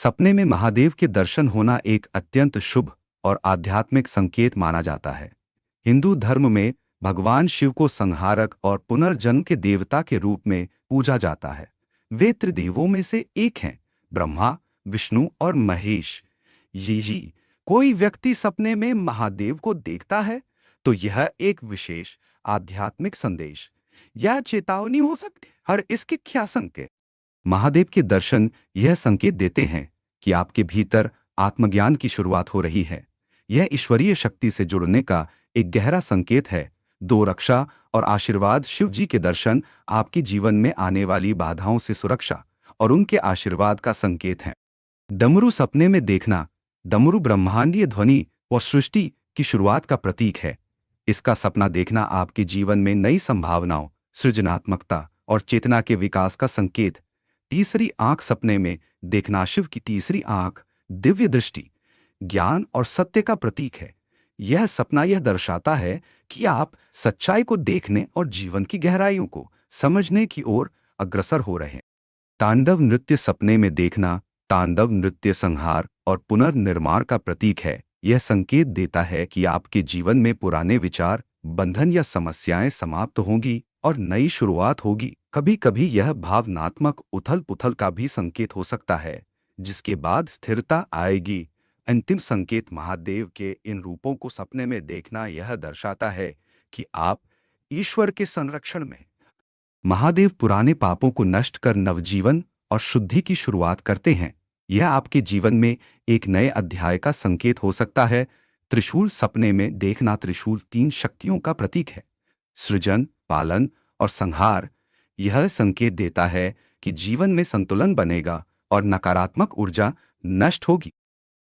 सपने में महादेव के दर्शन होना एक अत्यंत शुभ और आध्यात्मिक संकेत माना जाता है। हिंदू धर्म में भगवान शिव को संहारक और पुनर्जन्म के देवता के रूप में पूजा जाता है। वे त्रिदेवों में से एक हैं, ब्रह्मा, विष्णु और महेश। जी कोई व्यक्ति सपने में महादेव को देखता है तो यह एक विशेष आध्यात्मिक संदेश या चेतावनी हो सकती है। हर इसके क्या संकेत? महादेव के दर्शन यह संकेत देते हैं कि आपके भीतर आत्मज्ञान की शुरुआत हो रही है। यह ईश्वरीय शक्ति से जुड़ने का एक गहरा संकेत है। दो रक्षा और आशीर्वाद। शिव जी के दर्शन आपके जीवन में आने वाली बाधाओं से सुरक्षा और उनके आशीर्वाद का संकेत है। डमरू सपने में देखना। डमरू ब्रह्मांडीय ध्वनि और सृष्टि की शुरुआत का प्रतीक है। इसका सपना देखना आपके जीवन में नई संभावनाओं, सृजनात्मकता और चेतना के विकास का संकेत। तीसरी आंख सपने में देखना। शिव की तीसरी आंख दिव्य दृष्टि, ज्ञान और सत्य का प्रतीक है। यह सपना यह दर्शाता है कि आप सच्चाई को देखने और जीवन की गहराइयों को समझने की ओर अग्रसर हो रहे हैं। तांडव नृत्य सपने में देखना। तांडव नृत्य संहार और पुनर्निर्माण का प्रतीक है। यह संकेत देता है कि आपके जीवन में पुराने विचार, बंधन या समस्याएं समाप्त होंगी और नई शुरुआत होगी। कभी कभी यह भावनात्मक उथल पुथल का भी संकेत हो सकता है, जिसके बाद स्थिरता आएगी। अंतिम संकेत महादेव के इन रूपों को सपने में देखना यह दर्शाता है कि आप ईश्वर के संरक्षण में। महादेव पुराने पापों को नष्ट कर नवजीवन और शुद्धि की शुरुआत करते हैं। यह आपके जीवन में एक नए अध्याय का संकेत हो सकता है। त्रिशूल सपने में देखना। त्रिशूल तीन शक्तियों का प्रतीक है, सृजन, पालन और संहार। यह संकेत देता है कि जीवन में संतुलन बनेगा और नकारात्मक ऊर्जा नष्ट होगी।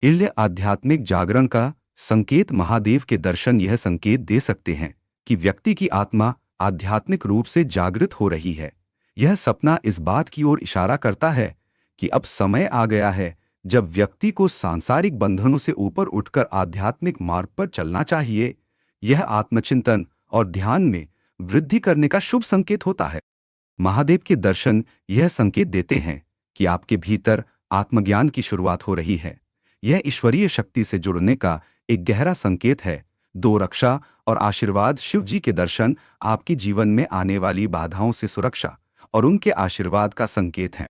इल्य आध्यात्मिक जागरण का संकेत। महादेव के दर्शन यह संकेत दे सकते हैं कि व्यक्ति की आत्मा आध्यात्मिक रूप से जागृत हो रही है। यह सपना इस बात की ओर इशारा करता है कि अब समय आ गया है जब व्यक्ति को सांसारिक बंधनों से ऊपर उठकर आध्यात्मिक मार्ग पर चलना चाहिए। यह आत्मचिंतन और ध्यान में वृद्धि करने का शुभ संकेत होता है। महादेव के दर्शन यह संकेत देते हैं कि आपके भीतर आत्मज्ञान की शुरुआत हो रही है। यह ईश्वरीय शक्ति से जुड़ने का एक गहरा संकेत है। दो रक्षा और आशीर्वाद। शिव जी के दर्शन आपके जीवन में आने वाली बाधाओं से सुरक्षा और उनके आशीर्वाद का संकेत है।